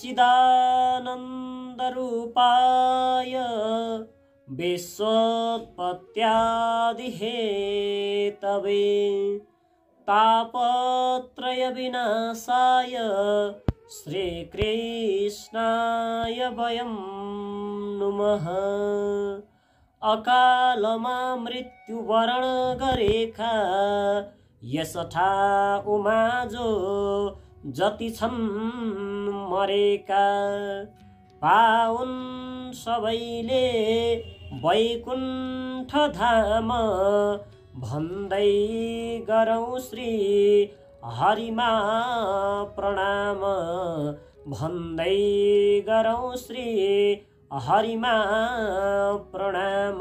सच्चिदानन्दरूपाय विश्वोत्पत्त्यादिहेतवे तापत्रय विनाशाय श्रीकृष्णाय वयं नुमः। अकालमा मृत्युवरण गरेका यसठा उमाजो जति छन् मरेका पाउन् सबैले वैकुण्ठ धाम भन्दै गरौँ श्री हरिमा प्रणाम भन्दै गरौँ श्री हरिमा प्रणाम।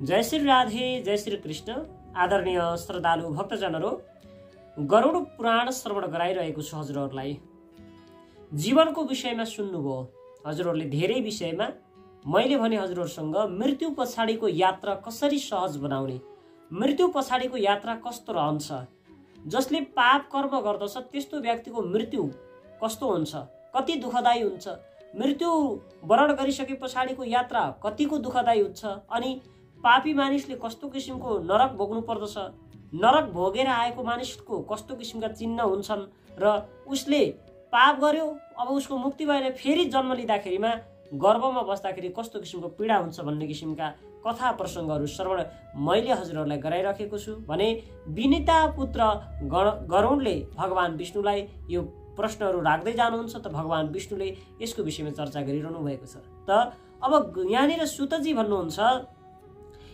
जय श्री राधे, जय श्री कृष्ण। आदरणीय श्रद्धालु भक्तजनहरू, गरुड पुराण श्रवण गराइरहेको छु हजुरहरूलाई। जीवनको विषयमा सुन्नुभयो हजुरहरूले धेरै विषयमा। मैले भने हजुरहरूसँग मृत्यु पछाडिको यात्रा कसरी सहज बनाउने, मृत्यु पछाडिको यात्रा कस्तो रहन्छ, जसले पाप कर्म गर्दछ त्यस्तो व्यक्तिको मृत्यु कस्तो हुन्छ, कति दुःखदायी हुन्छ, मृत्यु वरण गरिसके पछाडिको यात्रा कतिको दुःखदायी हुन्छ, अनि पापी मानिसले कस्तो किसिमको नरक भोग्नु पर्दछ, नरक भोगेर आएको मानिसको कस्तो किसिमका चिन्ह हुन्छन् र उसले पाप गर्यो अब उसको मुक्ति भएर फेरि जन्म लिँदाखेरिमा गर्भमा बस्दाखेरि कस्तो किसिमको पीडा हुन्छ भन्ने किसिमका कथा प्रसङ्गहरू श्रवण मैले हजुरहरूलाई गराइराखेको छु भने विनिता पुत्र गरुडले भगवान विष्णुलाई यो प्रश्नहरू राख्दै जानुहुन्छ त भगवान विष्णुले यसको विषयमा चर्चा गरिरहनु भएको छ। त अब यहाँनिर सुतजी भन्नुहुन्छ,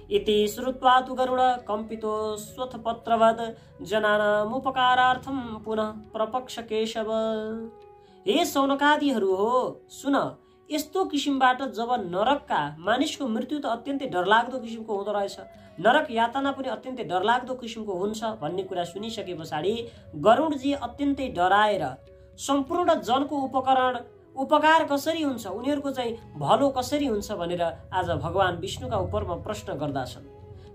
इति श्रुत्वा तु गरुड कम्पितो स्वथपत्रवद जनानामुपकारार्थं पुनः प्रपक्ष केशव। हे सौनकादिहरू हो, सुन, यस्तो किसिमबाट जब नरकका मानिसको मृत्यु त अत्यन्तै डरलाग्दो किसिमको हुँदो रहेछ, नरक यातना पनि अत्यन्तै डरलाग्दो किसिमको हुन्छ भन्ने कुरा सुनिसके पछाडि गरुडजी अत्यन्तै डराएर सम्पूर्ण जनको उपकार कसरी हुन्छ, उनीहरूको चाहिँ भलो कसरी हुन्छ भनेर आज भगवान विष्णुका उपरमा प्रश्न गर्दछन्।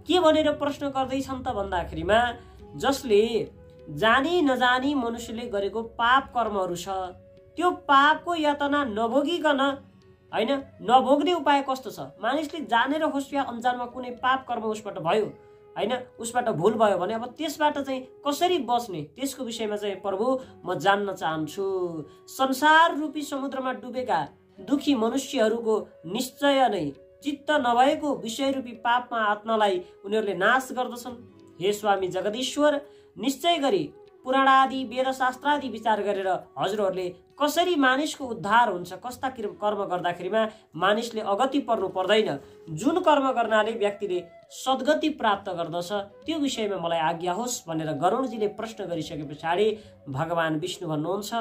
के भनेर प्रश्न गर्दैछन् त भन्दाखेरिमा जसले जानी नजानी मनुष्यले गरेको पाप कर्महरू छ त्यो पापको यातना नभोगिकन हैन नभोग्ने उपाय कस्तो छ। मानिसले जानेर होस् या अनजानमा कुनै पाप कर्म उसबाट भयो हैन, उसबाट भूल भयो भने अब त्यसबाट चाहिँ कसरी बच्ने त्यसको विषयमा चाहिँ प्रभु म जान्न चाहन्छु। संसार रूपी समुद्रमा डुबेका दुखी मनुष्यहरूको निश्चय नै चित्त नभएको विषय रूपी पापमा आत्मालाई उनीहरूले नाश गर्दछन्। हे स्वामी जगदीश्वर, निश्चय गरी पुराणादि वेदशास्त्रादि विचार गरेर हजुरहरूले कसरी मानिसको उद्धार हुन्छ, कस्ता कर्म गर्दाखेरिमा मानिसले अगति पर्नु पर्दैन, जुन कर्म गर्नाले व्यक्तिले सद्गति प्राप्त गर्दछ त्यो विषयमा मलाई आज्ञा होस् भनेर गरुडजीले प्रश्न गरिसके पछाडि भगवान विष्णु भन्नुहुन्छ,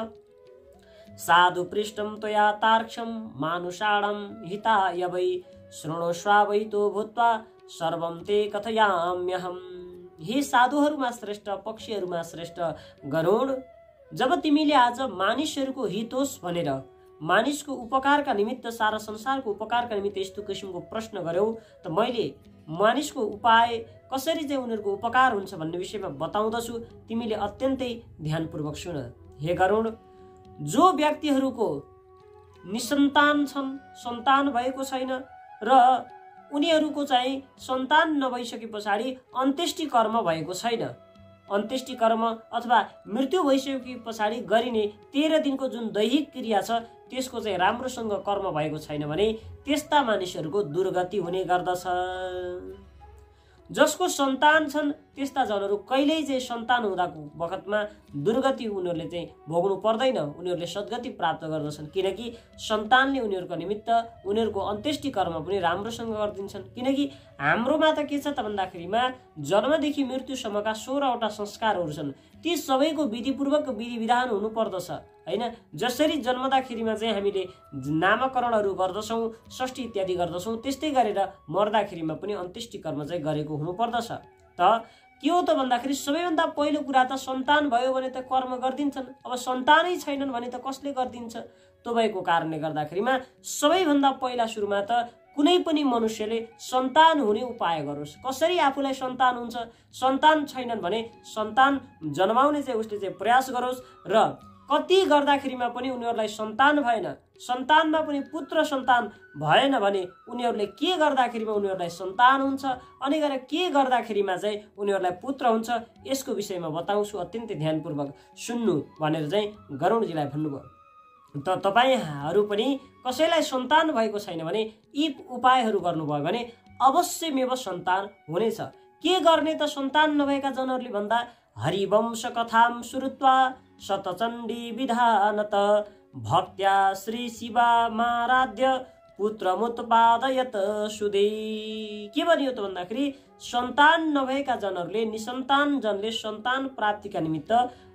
साधु पृष्ठम त्वया तार्क्षम मानुषाणम हिताय वै शृणुष्वावैतो भूत्वा सर्वं ते कथयाम्यहम्। हे साधुहरूमा श्रेष्ठ, पक्षीहरूमा श्रेष्ठ गरुड, जब तिमीले आज मानिसहरूको हित होस् भनेर मानिसको उपकारका निमित्त, सारा संसारको उपकारका निमित्त यस्तो किसिमको प्रश्न गर्यौ त मैले मानिसको उपाय कसरी चाहिँ उनीहरूको उपकार हुन्छ भन्ने विषयमा बताउँदछु, तिमीले अत्यन्तै ध्यानपूर्वक सुन। हे गरुड, जो व्यक्तिहरूको निसन्तान छन्, सन्तान भएको छैन र उनीहरूको चाहिँ सन्तान नभइसके पछाडि अन्त्येष्टि कर्म भएको छैन, अन्त्येष्टि कर्म अथवा मृत्यु भइसके पछाडि गरिने 13 दिनको जुन दैहिक क्रिया छ त्यसको चाहिँ राम्रोसँग कर्म भएको छैन भने त्यस्ता मानिसहरूको दुर्गति हुने गर्दछ। जसको सन्तान छन् त्यस्ता जनहरू कहिल्यै चाहिँ सन्तान हुँदाको बखतमा दुर्गति उनीहरूले चाहिँ भोग्नु पर्दैन, उनीहरूले सद्गति प्राप्त गर्दछन्, किनकि सन्तानले उनीहरूको निमित्त उनीहरूको अन्त्येष्टि कर्म पनि राम्रोसँग गरिदिन्छन्। किनकि हाम्रोमा त के छ त भन्दाखेरिमा जन्मदेखि मृत्युसम्मका 16वटा संस्कारहरू छन्, ती सबैको विधिपूर्वक विधि विधान हुनु पर्दछ हैन। जसरी जन्मदाखेरिमा चाहिँ हामीले नामकरणहरू गर्दछौँ, षष्ठी इत्यादि गर्दछौँ, त्यस्तै गरेर मर्दाखेरिमा पनि अन्त्येष्टि कर्म चाहिँ गरेको हुनु पर्दछ। त के हो त भन्दाखेरि सबैभन्दा पहिलो कुरा त सन्तान भयो भने त कर्म गरिदिन्छन्, अब सन्तानै छैनन् भने त कसले गरिदिन्छ। त्यो भएको कारणले गर्दाखेरिमा सबैभन्दा पहिला सुरुमा त कुनै पनि मनुष्यले सन्तान हुने उपाय गरोस्। कसरी आफूलाई सन्तान हुन्छ, सन्तान छैनन् भने सन्तान जन्माउने चाहिँ उसले चाहिँ प्रयास गरोस् र कति गर्दाखेरिमा पनि उनीहरूलाई सन्तान भएन, सन्तानमा पनि पुत्र सन्तान भएन भने उनीहरूले के गर्दाखेरिमा उनीहरूलाई सन्तान हुन्छ, अनि गएर के गर्दाखेरिमा चाहिँ उनीहरूलाई पुत्र हुन्छ, यसको विषयमा बताउँछु। अत्यन्तै ध्यानपूर्वक सुन्नु भनेर चाहिँ गरुडजीलाई भन्नुभयो। त तपाईहरू पनि कसैलाई सन्तान भएको छैन भने यी उपायहरू गर्नुभयो भने अवश्यमेव सन्तान हुनेछ। के गर्ने त सन्तान नभएका जनहरूले भन्दा हरिवंश कथाम श्रुत्वा शतचण्डी विधानत भक्त्या श्री शिवमाराध्य पुत्रमुत्पादयत सुदे। के भनियो त भन्दाखेरि सन्तान नभएका जनहरूले निसन्तान जनले सन्तान प्राप्तिका निमित्त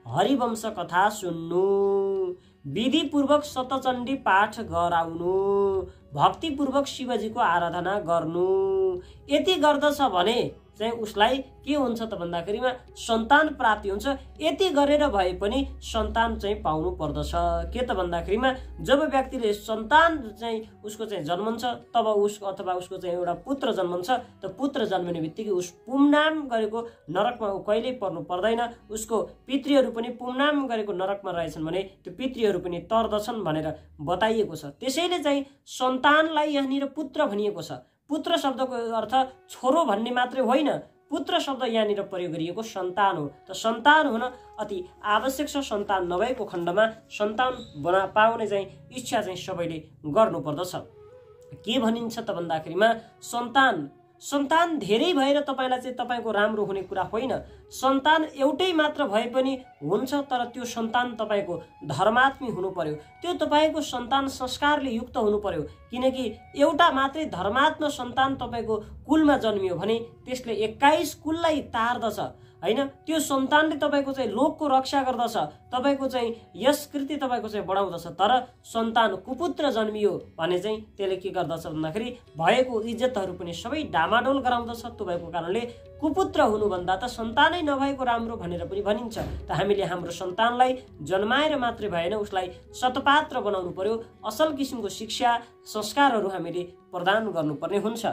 हरिवंश कथा सुन्नु, विधिपूर्वक शतचण्डी पाठ गराउनु, भक्तिपूर्वक शिवजीको आराधना गर्नु। यति गर्दछ भने चाहिँ उसलाई के हुन्छ त भन्दाखेरिमा सन्तान प्राप्ति हुन्छ। यति गरेर भए पनि सन्तान चाहिँ पाउनु पर्दछ। के त भन्दाखेरिमा जब व्यक्तिले सन्तान चाहिँ उसको चाहिँ जन्मन्छ तब उसको अथवा उसको चाहिँ एउटा पुत्र जन्मन्छ, त पुत्र जन्मिने बित्तिकै उस पुमनाम गरेको नरकमा कहिल्यै पर्नु पर्दैन। उसको पितृहरू पनि पुमनाम गरेको नरकमा रहेछन् भने त्यो पितृहरू पनि तर्दछन् भनेर बताइएको छ। त्यसैले चाहिँ सन्तानलाई यहाँनिर पुत्र भनिएको छ। पुत्र शब्दको अर्थ छोरो भन्ने मात्रै होइन, पुत्र शब्द यहाँनिर प्रयोग गरिएको सन्तान हो। त सन्तान हुन अति आवश्यक छ। सन्तान नभएको खण्डमा सन्तान पाउने चाहिँ इच्छा चाहिँ सबैले गर्नुपर्दछ। के भनिन्छ त भन्दाखेरिमा सन्तान धेरै भएर तपाईलाई चाहिँ तपाईको राम्रो हुने कुरा होइन। सन्तान एउटै मात्र भए पनि हुन्छ, तर त्यो सन्तान तपाईको धर्मात्मी हुनु पर्यो। त्यो तपाईको सन्तान संस्कारले युक्त हुनु पर्यो। किनकि एउटा मात्रै धर्मात्मा सन्तान तपाईको कुलमा जन्मियो भने त्यसले 21 कुललाई तार्दछ हैन। त्यो सन्तानले तपाईको चाहिँ लोकको रक्षा गर्दछ, तपाईको चाहिँ यस कृति तपाईको चाहिँ बढाउँदछ। तर सन्तान कुपुत्र जन्मियो भने चाहिँ त्यसले के गर्दछ भन्दाखेरि भएको इज्जतहरू पनि सबै डामाडोल गराउँदछ। त्यो भएको कारणले कुपुत्र हुनुभन्दा त सन्तानै नभएको राम्रो भनेर पनि भनिन्छ। त हामीले हाम्रो सन्तानलाई जन्माएर मात्रै भएन, उसलाई सतपात्र बनाउनु पर्यो। असल किसिमको शिक्षा संस्कारहरू हामीले प्रदान गर्नुपर्ने हुन्छ।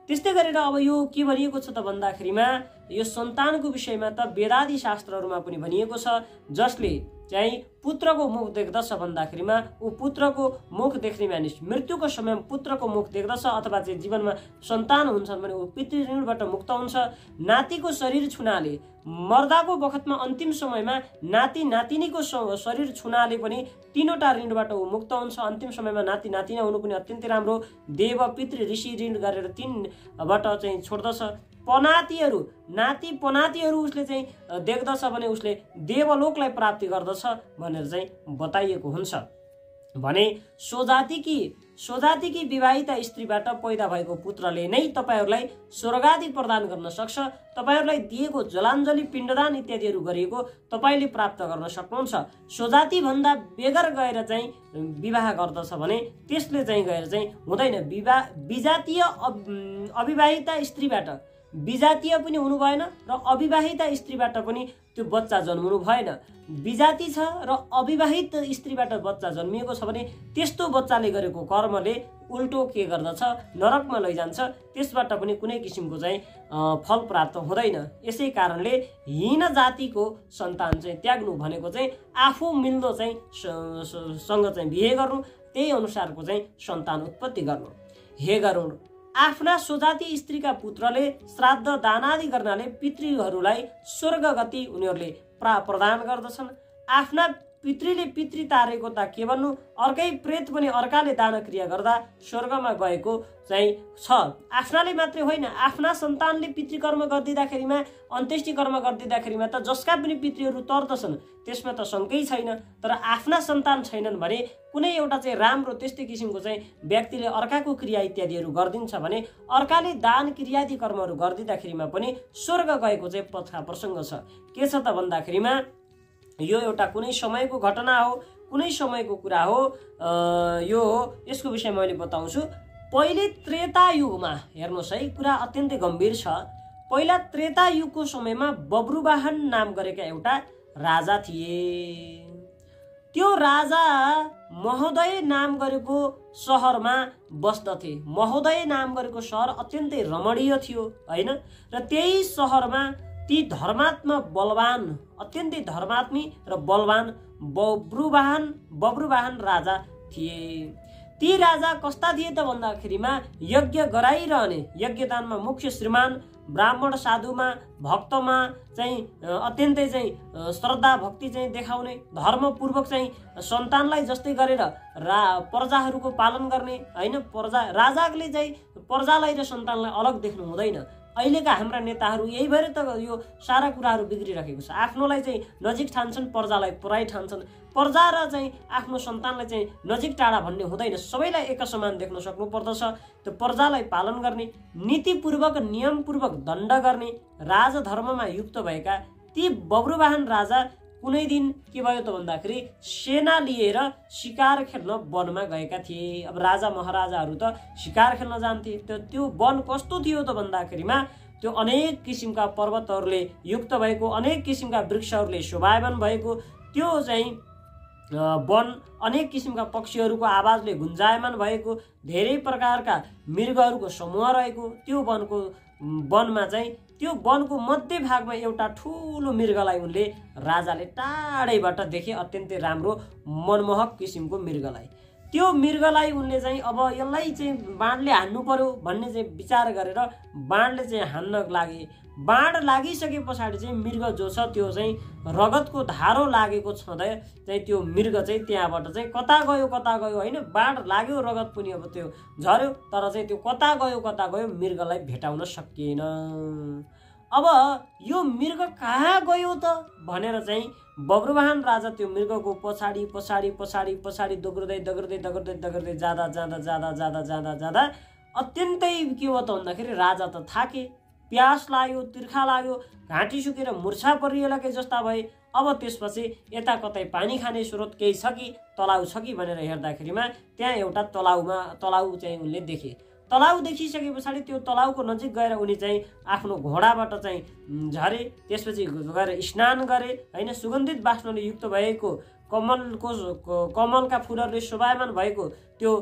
त्यस्तै गरेर अब यो के भनिएको छ त भन्दाखेरिमा यो सन्तानको विषयमा त वेदादि शास्त्रहरूमा पनि भनिएको छ। जसले चाहिँ पुत्रको मुख देख्दछ भन्दाखेरिमा ऊ पुत्रको मुख देख्ने मानिस मृत्युको समयमा पुत्रको मुख देख्दछ अथवा चाहिँ जीवनमा सन्तान हुन्छन् भने ऊ पितृऋणबाट मुक्त हुन्छ। नातिको शरीर छुनाले मर्दाको बखतमा अन्तिम समयमा नाति नातिनीको शरीर छुनाले पनि तीनवटा ऋणबाट ऊ मुक्त हुन्छ। अन्तिम समयमा नाति नातिना हुनु पनि अत्यन्तै राम्रो। देव पितृ ऋषि ऋण गरेर 3बाट चाहिँ छोड्दछ। पनातिहरू नाति पनातिहरू उसले चाहिँ देख्दछ भने उसले देवलोकलाई प्राप्ति गर्दछ भनेर चाहिँ बताइएको हुन्छ। भने स्वजातिकी विवाहिता स्त्रीबाट पैदा भएको पुत्रले नै तपाईहरूलाई स्वर्गादि प्रदान गर्न सक्छ। तपाईहरूलाई दिएको जलाञ्जली पिण्डदान इत्यादिहरू गरिएको तपाईले प्राप्त गर्न सक्नुहुन्छ। स्वजाति भन्दा बेगर गएर चाहिँ विवाह गर्दछ भने त्यसले चाहिँ गएर चाहिँ हुँदैन। विजातीय अविवाहिता स्त्रीबाट विजातीय पनि हुनु भएन र अविवाहिता स्त्रीबाट पनि त्यो बच्चा जन्मनु भएन। विजाति छ र अविवाहित स्त्रीबाट बच्चा जन्मिएको छ भने त्यस्तो बच्चाले गरेको कर्मले उल्टो के गर्दछ नरकमा लैजान्छ। त्यसबाट पनि कुनै किसिमको चाहिँ फल प्राप्त हुँदैन। यसै कारणले हीन जातिको सन्तान चाहिँ त्याग्नु भनेको चाहिँ आफू मिल्दो चाहिँ सँग चाहिँ बिहे गर्नु, त्यही अनुसारको चाहिँ सन्तान उत्पत्ति गर्नु। हे गरुड, आफ्ना स्वजाति स्त्रीका पुत्रले श्राद्ध दानादि गर्नाले पितृहरूलाई स्वर्ग गति उनीहरूले प्रदान गर्दछन्। आफ्ना पितृले पितृ तारेको त के भन्नु, अर्कै प्रेत पनि अर्काले दान क्रिया गर्दा स्वर्गमा गएको चाहिँ छ। आफ्नाले मात्रै होइन, आफ्ना सन्तानले पितृकर्म गरिदिँदाखेरिमा अन्त्येष्टि कर्म गरिदिँदाखेरिमा त जसका पनि पितृहरू तर्दछन्, त्यसमा त शङ्कै छैन। तर आफ्ना सन्तान छैनन् भने कुनै एउटा चाहिँ राम्रो त्यस्तै किसिमको चाहिँ व्यक्तिले अर्काको क्रिया इत्यादिहरू गरिदिन्छ भने अर्काले दान क्रियादि कर्महरू गरिदिँदाखेरिमा पनि स्वर्ग गएको चाहिँ पथका प्रसङ्ग छ। के छ त भन्दाखेरिमा यो एउटा कुनै समयको घटना हो, कुनै समयको कुरा हो। यो यसको विषय मैले बताउँछु। पहिले त्रेता युगमा हेर्नुहोस् है, कुरा अत्यन्तै गम्भीर छ। पहिला त्रेता युगको समयमा बब्रुवाहन नाम गरेका एउटा राजा थिए। त्यो राजा महोदय नाम गरेको सहरमा बस्दथे। महोदय नाम गरेको सहर अत्यन्तै रमणीय थियो हैन। र त्यही सहरमा ती धर्मात्मा बलवान, अत्यन्तै धर्मात्मी र बलवान बब्रुवाहन राजा थिए। ती राजा कस्ता थिए त भन्दाखेरिमा यज्ञ गराइरहने, यज्ञदानमा मुख्य श्रीमान, ब्राह्मण साधुमा भक्तमा चाहिँ अत्यन्तै चाहिँ श्रद्धा भक्ति चाहिँ देखाउने, धर्मपूर्वक चाहिँ सन्तानलाई जस्तै गरेर प्रजाहरूको पालन गर्ने हैन। राजाले चाहिँ प्रजालाई र सन्तानलाई अलग देख्नु हुँदैन। अहिलेका हाम्रा नेताहरू यही भएर त यो सारा कुराहरू बिग्रिरहेको छ। आफ्नोलाई चाहिँ नजिक ठान्छन्, प्रजालाई पराई ठान्छन्। प्रजा र चाहिँ आफ्नो सन्तानलाई चाहिँ नजिक टाढा भन्ने हुँदैन, सबैलाई एक समान देख्न सक्नु पर्दछ। त्यो प्रजालाई पालन गर्ने, नीतिपूर्वक नियमपूर्वक दण्ड गर्ने, राजधर्ममा युक्त भएका ती बब्रुवाहन राजा कुनै दिन के भयो त भन्दाखेरि सेना लिएर शिकार खेल्न वनमा गएका थिए। अब राजा महाराजाहरू त शिकार खेल्न जान्थे। त्यो वन कस्तो थियो त भन्दाखेरिमा त्यो अनेक किसिमका पर्वतहरूले युक्त भएको, अनेक किसिमका वृक्षहरूले शोभायमान भएको त्यो चाहिँ वन, अनेक किसिमका पक्षीहरूको आवाजले गुन्जायमान भएको, धेरै प्रकारका मृगहरूको समूह रहेको त्यो वनमा चाहिँ त्यो वनको मध्य भागमा एउटा ठुलो मृगलाई उनले राजाले टाढैबाट देखे, अत्यन्तै राम्रो मनमोहक किसिमको मृगलाई। त्यो मृगलाई उनले चाहिँ अब यसलाई चाहिँ बाणले हान्नु पर्यो भन्ने चाहिँ विचार गरेर बाणले चाहिँ हान्न लागे। बाण लागिसके पछाडि चाहिँ मृग जो छ त्यो चाहिँ रगतको धारो लागेको छँदै चाहिँ त्यो मृग चाहिँ त्यहाँबाट चाहिँ कता गयो हैन। बाण लाग्यो, रगत पनि अब त्यो झर्यो, तर चाहिँ त्यो कता गयो मृगलाई भेटाउन सकिएन। अब यो मृग कहाँ गयो त भनेर चाहिँ बब्रुवाहन राजा त्यो मृगको पछाडि दोग्रदै जाँदा अत्यन्तै के हो त भन्दाखेरि राजा त थाके, प्यास लाग्यो, तिर्खा लाग्यो, घाँटी सुकेर मूर्छा परिएलाकै जस्ता भए। अब त्यसपछि यता कतै पानी खाने स्रोत केही छ कि, तलाउ छ कि भनेर हेर्दाखेरिमा त्यहाँ एउटा तलाउ चाहिँ उनले देखे। तलाउ देखिसके पछाडि त्यो तलाउको नजिक गएर उनी चाहिँ आफ्नो घोडाबाट चाहिँ झरे। त्यसपछि गएर स्नान गरे हैन। सुगन्धित वासनाले युक्त भएको कमलका फुलहरूले शोभायमान भएको त्यो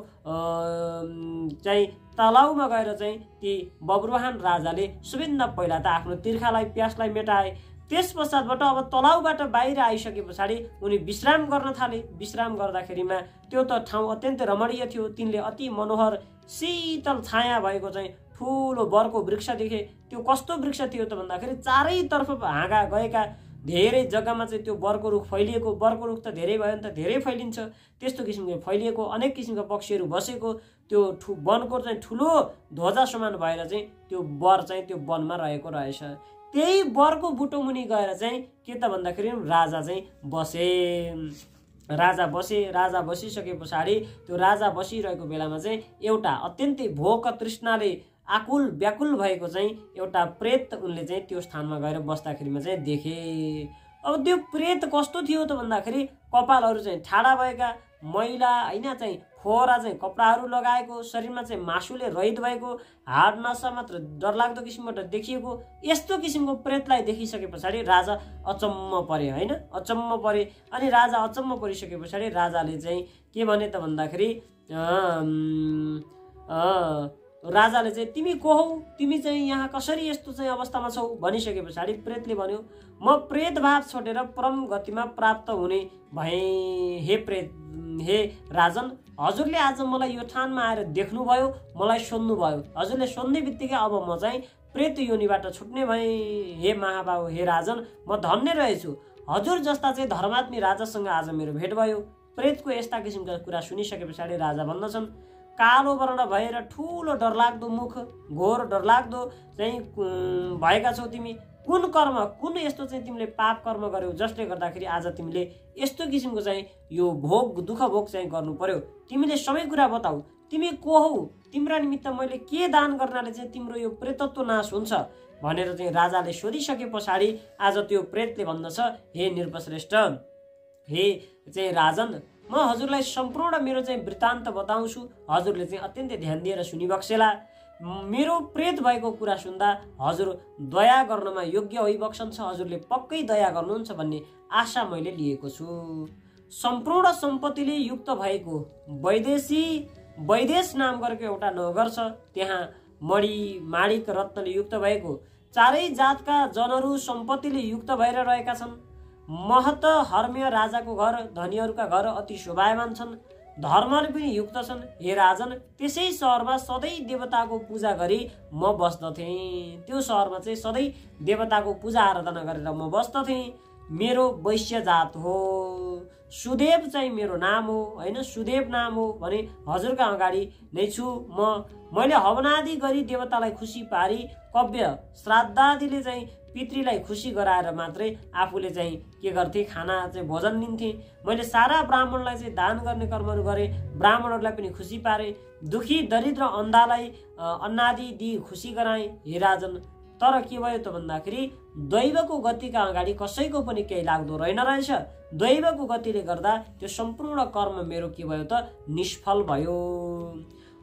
चाहिँ तलाउमा गएर चाहिँ ती बब्रुवाहन राजाले सबैभन्दा पहिला त आफ्नो तिर्खालाई, प्यासलाई मेटाए। त्यस पश्चातबाट अब तलाउबाट बाहिर आइसके पछाडि उनी विश्राम गर्न थाले। विश्राम गर्दाखेरिमा त्यो त ठाउँ अत्यन्तै रमणीय थियो। तिनले अति मनोहर शीतल छाया भएको चाहिँ ठुलो बरको वृक्ष देखे। त्यो कस्तो वृक्ष थियो त भन्दाखेरि चारैतर्फ हाँगा गएका, धेरै जग्गामा चाहिँ त्यो बरको रुख फैलिएको। बरको रुख त धेरै भयो भने त धेरै फैलिन्छ, त्यस्तो किसिमको फैलिएको, अनेक किसिमका पक्षीहरू बसेको त्यो वनको चाहिँ ठुलो ध्वजा समान भएर चाहिँ त्यो बर चाहिँ त्यो वनमा रहेको रहेछ। त्यही बरको बुटो मुनि गएर चाहिँ के त भन्दाखेरि राजा चाहिँ बसे। राजा बसिसके पछाडि त्यो राजा बसिरहेको बेलामा चाहिँ एउटा अत्यन्तै भोक तृष्णाले आकुल व्याकुल भएको चाहिँ एउटा प्रेत उनले चाहिँ त्यो स्थानमा गएर बस्दाखेरिमा चाहिँ देखे। अब त्यो प्रेत कस्तो थियो त भन्दाखेरि कपालहरू चाहिँ ठाडा भएका, मैला हैन चाहिँ फोहरा चाहिँ कपडाहरू लगाएको, शरीरमा चाहिँ मासुले रहित भएको, हाड नसा मात्र डरलाग्दो किसिमबाट देखिएको यस्तो किसिमको प्रेतलाई देखिसके पछाडि राजा अचम्म परे हैन। अचम्म परे। अनि राजा अचम्म परिसके पछाडि राजाले चाहिँ के भने त भन्दाखेरि राजाले चाहिँ तिमी को हौ, तिमी चाहिँ यहाँ कसरी यस्तो चाहिँ अवस्थामा छौ भनिसके पछाडि प्रेतले भन्यो म प्रेत भाव छोडेर परम गतिमा प्राप्त हुने भएँ। हे राजन, हजुरले आज मलाई यो ठानमा आएर देख्नुभयो, मलाई सोध्नुभयो। हजुरले सोध्ने बित्तिकै अब म चाहिँ प्रेत योनिबाट छुट्ने भएँ। हे महाबाबु, हे राजन, म धन्य रहेछु। हजुर जस्ता चाहिँ धर्मात्मी राजासँग आज मेरो भेट भयो। प्रेतको यस्ता किसिमका कुरा सुनिसके पछाडि राजा भन्दछन् कालो वर्ण भएर ठुलो डरलाग्दो मुख, घोर डरलाग्दो चाहिँ भएका छौ तिमी। कुन कर्म, कुन यस्तो चाहिँ तिमीले पाप कर्म गर्यौ जसले गर्दाखेरि आज तिमीले यस्तो किसिमको चाहिँ यो भोग दुःख भोग चाहिँ गर्नु पर्यो। तिमीले सबै कुरा बताऊ, तिमी को हौ, तिम्रा निमित्त मैले के दान गर्नाले चाहिँ तिम्रो यो प्रेतत्व नाश हुन्छ भनेर चाहिँ राजाले सोधिसके पछाडि आज त्यो प्रेतले भन्दछ हे नृपश्रेष्ठ, हे चाहिँ राजन, म हजुरलाई सम्पूर्ण मेरो चाहिँ वृत्तान्त बताउँछु। हजुरले चाहिँ अत्यन्तै ध्यान दिएर सुनिबक्सेला। मेरो प्रेत भएको कुरा सुन्दा हजुर दया गर्नमा योग्य होइबक्सन्छ। हजुरले पक्कै दया गर्नुहुन्छ भन्ने आशा मैले लिएको छु। सम्पूर्ण सम्पत्तिले युक्त भएको वैदेश नाम गरेको एउटा नगर छ। त्यहाँ मणि माणिक रत्नले युक्त भएको चारै जातका जनहरू सम्पत्तिले युक्त भएर रहेका छन्। महत हर्म्य राजाको घर, धनीहरूका घर अति शोभायमान छन्, धर्मले पनि युक्त छन्। हे राजन, त्यसै सहरमा सधैँ देवताको पूजा गरी म बस्दथेँ। त्यो सहरमा चाहिँ सधैँ देवताको पूजा आराधना गरेर म बस्दथेँ। मेरो वैश्य जात हो, सुदेव चाहिँ मेरो नाम हो होइन, सुदेव नाम हो भने हजुरका अगाडि नै छु। मैले हवनादि गरी देवतालाई खुसी पारी कव्य श्राद्धादिले चाहिँ पितृलाई खुसी गराएर मात्रै आफूले चाहिँ के गर्थे, खाना चाहिँ भोजन लिन्थे। मैले सारा ब्राह्मणलाई चाहिँ दान गर्ने कर्महरू गरेँ, ब्राह्मणहरूलाई पनि खुसी पारे, दुखी दरिद्र अन्धालाई अन्नादि दिई खुसी गराएँ। हे राजन, तर के भयो त भन्दाखेरि दैवको गतिका अगाडि कसैको पनि केही लाग्दो रहेन रहेछ। दैवको गतिले गर्दा त्यो सम्पूर्ण कर्म मेरो के भयो त निष्फल भयो।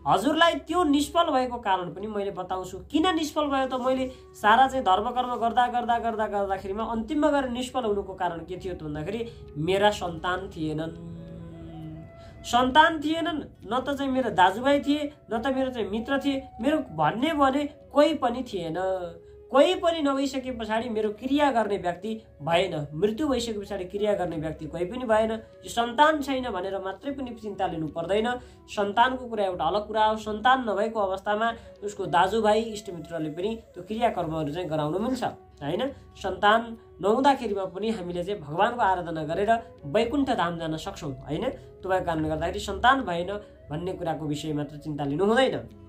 हजुरलाई त्यो निष्फल भएको कारण पनि मैले बताउँछु। किन निष्फल भयो त? मैले सारा चाहिँ धर्म कर्म गर्दाखेरिमा अन्तिममा गएर निष्फल हुनुको कारण के थियो त भन्दाखेरि मेरा सन्तान थिएनन्। सन्तान थिएनन्, न त चाहिँ मेरो दाजुभाइ थिए, न त मेरो चाहिँ मित्र थिए, मेरो भन्ने भने कोही पनि थिएन। कोही पनि नभइसके पछाडि मेरो क्रिया गर्ने व्यक्ति भएन, मृत्यु भइसके पछाडि क्रिया गर्ने व्यक्ति कोही पनि भएन। यो सन्तान छैन भनेर मात्रै पनि चिन्ता लिनु पर्दैन। सन्तानको कुरा एउटा अलग कुरा हो। सन्तान नभएको अवस्थामा उसको दाजुभाइ इष्टमित्रले पनि त्यो क्रियाकर्महरू चाहिँ गराउन मिल्छ होइन। सन्तान नहुँदाखेरिमा पनि हामीले चाहिँ भगवानको आराधना गरेर वैकुण्ठ धाम जान सक्छौँ होइन। त्यो भएको कारणले गर्दाखेरि सन्तान भएन भन्ने कुराको विषयमा त चिन्ता लिनु हुँदैन।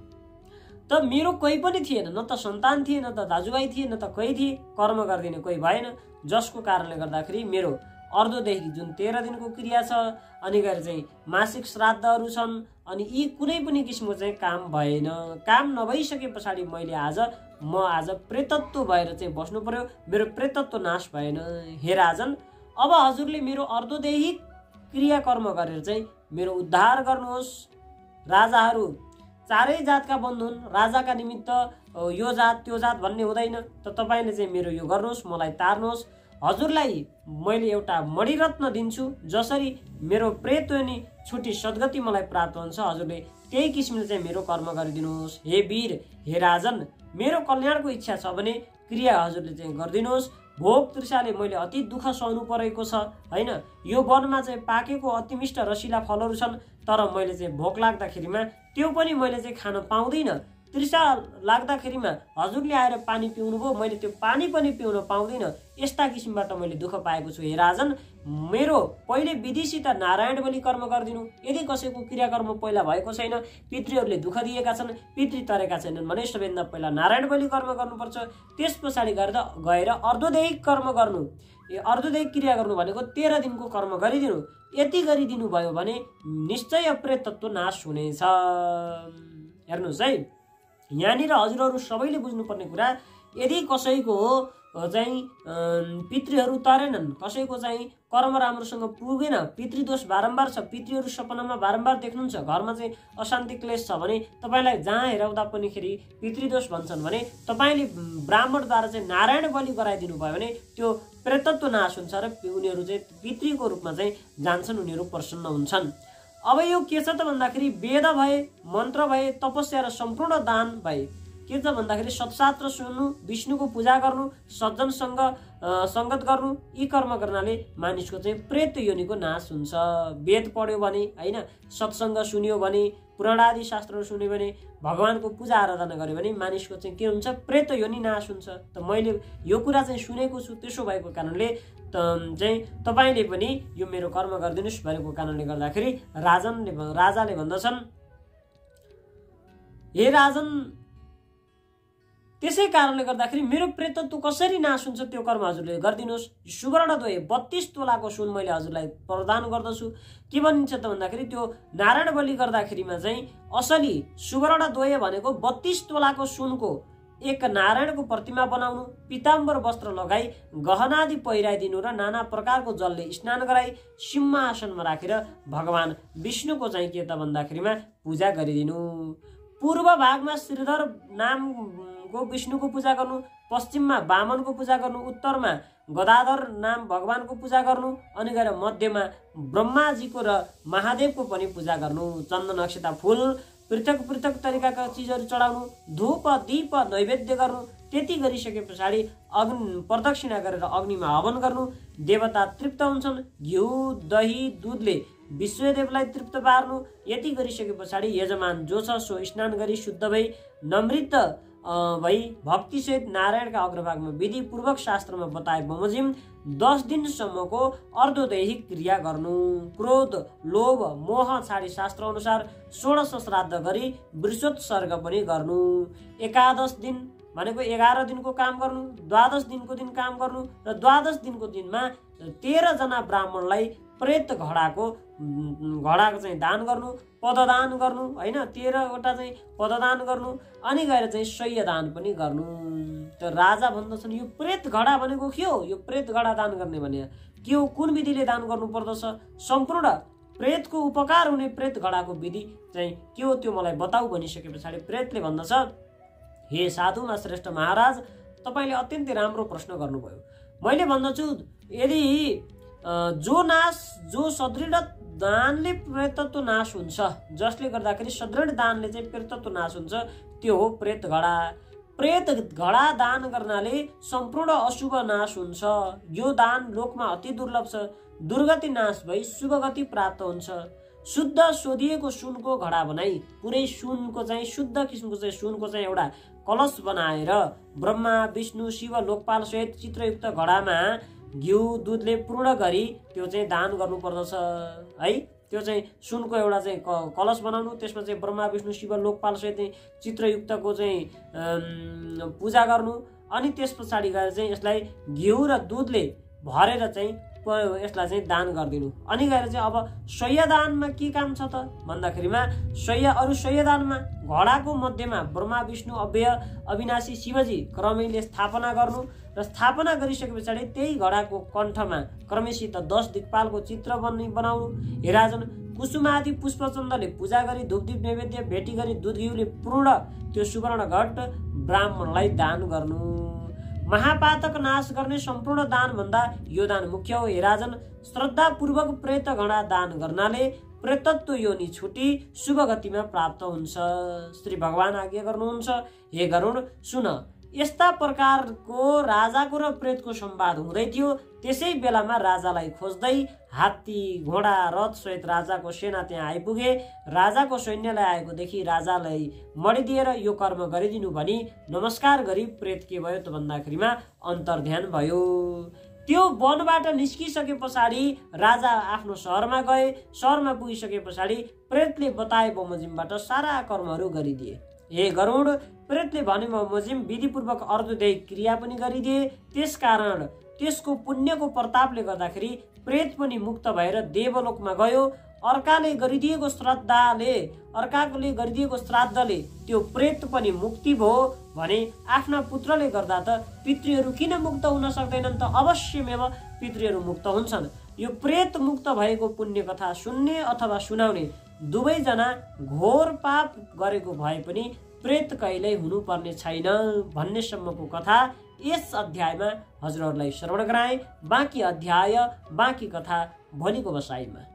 त मेरो कोही पनि थिएन, न त सन्तान थिए, न त दाजुभाइ थिए, न त कोही थिए, कर्म गरिदिने कोही भएन। जसको कारणले गर्दाखेरि मेरो अर्धोदेखि जुन 13 दिनको क्रिया छ, अनि गएर चाहिँ मासिक श्राद्धहरू छन्, अनि यी कुनै पनि किसिमको चाहिँ काम भएन। काम नभइसके पछाडि मैले आज प्रेतत्व भएर चाहिँ बस्नु पर्यो। मेरो प्रेतत्व नाश भएन। हे राजन, अब हजुरले मेरो अर्धोदैहिक क्रियाकर्म गरेर चाहिँ मेरो उद्धार गर्नुहोस्। राजाहरू चारै जातका बन्धु हुन्, राजाका निमित्त यो जात त्यो जात भन्ने हुँदैन। त तपाईँले चाहिँ मेरो यो गर्नुहोस्, मलाई तार्नुहोस्। हजुरलाई मैले एउटा मणिरत्न दिन्छु, जसरी मेरो प्रेत योनि छुटी सद्गति मलाई प्राप्त हुन्छ, हजुरले त्यही किसिमले चाहिँ मेरो कर्म गरिदिनुहोस्। हे वीर, हे राजन, मेरो कल्याणको इच्छा छ भने क्रिया हजुरले चाहिँ गरिदिनुहोस्। भोग तृषाले मैले अति दुःख सहनु परेको छ होइन। यो वनमा चाहिँ पाकेको अति मिष्ट रसिला फलहरू छन्, तर मैले चाहिँ भोक लाग्दाखेरिमा त्यो पनि मैले चाहिँ खान पाउँदिनँ। तृषा लाग्दाखेरिमा हजुरले आएर पानी पिउनु भयो, मैले त्यो पानी पनि पिउन पाउँदिनँ। यस्ता किसिमबाट मैले दुःख पाएको छु। हे राजन, मेरो पहिले विधिसित नारायण बलि कर्म गरिदिनु। यदि कसैको क्रियाकर्म पहिला भएको छैन, पितृहरूले दुःख दिएका छन्, पितृ तरेका छैनन् भने सबैभन्दा पहिला नारायण बलि कर्म गर्नुपर्छ। त्यस पछाडि गएर अर्धोदैहिक कर्म गर्नु। अर्धोदैहिक क्रिया गर्नु भनेको 13 दिनको कर्म गरिदिनु। यति गरिदिनु भयो भने निश्चय प्रेतत्व नाश हुनेछ। हेर्नुहोस् है, यहाँनिर हजुरहरू सबैले बुझ्नुपर्ने कुरा, यदि कसैको चाहिँ पितृहरू तरेनन्, कसैको चाहिँ कर्म राम्रोसँग पुगेन, पितृदोष बारम्बार छ, पितृहरू सपनामा बारम्बार देख्नुहुन्छ, घरमा चाहिँ अशान्ति क्लेश छ भने तपाईँलाई जहाँ हेराउँदा पनि खेरि पितृदोष भन्छन् भने तपाईँले ब्राह्मणद्वारा चाहिँ नारायण बलि गराइदिनु भयो भने त्यो प्रेतत्व नाश हुन्छ र उनीहरू चाहिँ पितृको रूपमा चाहिँ जान्छन्, उनीहरू प्रसन्न हुन्छन्। अब यो के छ त भन्दाखेरि वेद भए, मन्त्र भए, तपस्या र सम्पूर्ण दान भए। के छ भन्दाखेरि सत्शास्त्र सुन्नु, विष्णुको पूजा गर्नु, सज्जनसँग सङ्गत गर्नु, यी कर्म गर्नाले मानिसको चाहिँ प्रेत योनिको नाश हुन्छ। वेद पढ्यो भने होइन, सत्सङ्ग सुन्यो भने, पुराणादि शास्त्रहरू सुन्यो भने, भगवानको पूजा आराधना गर्यो भने मानिसको चाहिँ के हुन्छ, प्रेत योनि नाश हुन्छ। त मैले यो कुरा चाहिँ सुनेको छु। त्यसो भएको कारणले चाहिँ तपाईँले पनि यो मेरो कर्म गरिदिनुहोस् भनेको कारणले गर्दाखेरि राजाले भन्दछन्, हे राजन, त्यसै कारणले गर्दाखेरि मेरो प्रेतत्व कसरी नाश हुन्छ त्यो कर्म हजुरले गरिदिनुहोस्। सुवर्ण द्वय 32 तोलाको सुन मैले हजुरलाई प्रदान गर्दछु। के भनिन्छ त भन्दाखेरि त्यो नारायण बलि गर्दाखेरिमा चाहिँ असली सुवर्ण द्वय भनेको 32 तोलाको सुनको एक नारायणको प्रतिमा बनाउनु, पीताम्बर वस्त्र लगाई गहनादि पहिराइदिनु र नाना प्रकारको जलले स्नान गराई सिंहासनमा राखेर भगवान विष्णुको चाहिँ के त भन्दाखेरिमा पूजा गरिदिनु। पूर्व भागमा श्रीधर नामको विष्णुको पूजा गर्नु, पश्चिममा वामनको पूजा गर्नु, उत्तरमा गदाधर नाम भगवानको पूजा गर्नु, अनि गएर मध्यमा ब्रह्माजीको र महादेवको पनि पूजा गर्नु। चन्दन अक्षता फूल पृथक पृथक तरिकाका चिजहरू चढाउनु, धूप दीप नैवेद्य गर्नु, त्यति गरिसके पछाडि प्रदक्षिणा गरेर अग्निमा हवन गर्नु। देवता तृप्त हुन्छन्। घिउ दही दूधले विश्वदेवलाई तृप्त पार्नु। यति गरिसके पछाडि यजमान जो छ सो स्नान गरी शुद्ध भई नमृत भई भक्तिसहित नारायणका अग्रभागमा विधिपूर्वक शास्त्रमा बताए बमोजिम 10 दिनसम्मको अर्धदैहिक क्रिया गर्नु। क्रोध लोभ मोह छाडी शास्त्र अनुसार 16 श्राद्ध गरी वृषोत्सर्ग पनि गर्नु। 11 दिन भनेको 11 दिनको काम गर्नु, 12 दिनको दिन काम गर्नु र 12 दिनको दिनमा 13 जना ब्राह्मणलाई प्रेत घडाको चाहिँ दान गर्नु, पददान गर्नु हैन, 13 वटा चाहिँ पददान गर्नु, अनि गएर चाहिँ शय्यदान पनि गर्नु। त राजा भन्दछन् यो प्रेत घडा भनेको के हो? यो प्रेत घडा दान गर्ने भने के हो, कुन विधिले दान गर्नु पर्दछ? सम्पूर्ण प्रेतको उपकार हुने प्रेत घडाको विधि चाहिँ के हो त्यो मलाई बताऊ भनिसके पछाडि प्रेतले भन्दछ, हे साधुमा श्रेष्ठ महाराज, तपाईले अत्यन्तै राम्रो प्रश्न गर्नुभयो। मैले भन्दछु यदि जो सदृढ दानले प्रेतत्व नाश हुन्छ, जसले गर्दाखेरि सदृढ दानले चाहिँ प्रेतत्व नाश हुन्छ, त्यो हो प्रेत घडा। प्रेत घडा दान गर्नाले सम्पूर्ण अशुभ नाश हुन्छ। यो दान लोकमा अति दुर्लभ छ। दुर्गति नाश भई शुभ गति प्राप्त हुन्छ। शुद्ध सोधिएको सुनको घडा बनाई पुरै सुनको चाहिँ शुद्ध किसिमको चाहिँ सुनको चाहिँ एउटा कलश बनाएर ब्रह्मा विष्णु शिव लोकपाल सहित चित्रयुक्त घडामा घिउ दूधले पूर्ण गरी त्यो चाहिँ दान गर्नु पर्दछ है। त्यो चाहिँ सुनको एउटा चाहिँ कलश बनाउनु, त्यसमा चाहिँ ब्रह्मा विष्णु शिव लोकपाल सहित चित्रयुक्तको चाहिँ पूजा गर्नु, अनि त्यस पछाडि गएर चाहिँ यसलाई घिउ र दूधले भरेर चाहिँ यसलाई चाहिँ दान गरिदिनु। अनि गएर चाहिँ अब शय्यदानमा के काम छ त भन्दाखेरिमा अरु शय्यदानमा घडाको मध्यमा ब्रह्मा विष्णु अव्यय अविनाशी शिवजी क्रमैले स्थापना गर्नु र स्थापना गरिसके पछाडि त्यही घडाको कण्ठमा क्रमैसित 10 दिक्पालको चित्र बनाउनु। हे राजन, कुसुमादि पुष्पचन्दले पूजा गरी धूपदीप नैवेद्य भेटी गरी दूध घिउले पूर्ण त्यो सुवर्ण घट ब्राह्मणलाई दान गर्नु। महापातक नाश गर्ने सम्पूर्ण दान भन्दा यो दान मुख्य हो। हे राजन, श्रद्धापूर्वक प्रेत घडा दान गर्नाले प्रेतत्व योनि छुटी शुभ गतिमा प्राप्त हुन्छ। श्री भगवान आज्ञा गर्नुहुन्छ, हे गरुड सुन। यस्ता प्रकारको राजाको र प्रेतको संवाद हुँदै थियो। त्यसै बेलामा राजालाई खोज्दै हात्ती घोडा रथ सहित राजाको सेना त्यहाँ आइपुगे। राजाको सैन्यलाई आएको देखि राजालाई मडिदिएर यो कर्म गरिदिनु भनी नमस्कार गरी प्रेत के भयो त भन्दाखेरिमा अन्तर्ध्यान भयो। त्यो वनबाट निस्किसके पछाडि राजा आफ्नो शहरमा गए। शहरमा पुगिसके पछाडि प्रेतले बताए बमोजिमबाट सारा कर्महरू गरिदिए। हे गरुड, प्रेतले भने बमोजिम विधिपूर्वक अर्धदैहिक क्रिया पनि गरिदिए। त्यसकारण त्यसको पुण्यको प्रतापले गर्दाखेरि प्रेत पनि मुक्त भएर देवलोकमा गयो। अर्काले गरिदिएको श्राद्धले त्यो प्रेत पनि मुक्ति भयो भने आफ्ना पुत्रले गर्दा त पितृहरू किन मुक्त हुन सक्दैनन् त? अवश्यमेव पितृहरू मुक्त हुन्छन्। यो प्रेत मुक्त भएको पुण्य कथा सुन्ने अथवा सुनाउने दुवैजना घोर पाप गरेको भए पनि प्रेत कहिल्यै हुनुपर्ने छैन भन्ने सम्मको कथा यस अध्यायमा हजुरहरूलाई श्रवण गराए। बाँकी अध्याय बाँकी कथा भोलिको बसाइमा।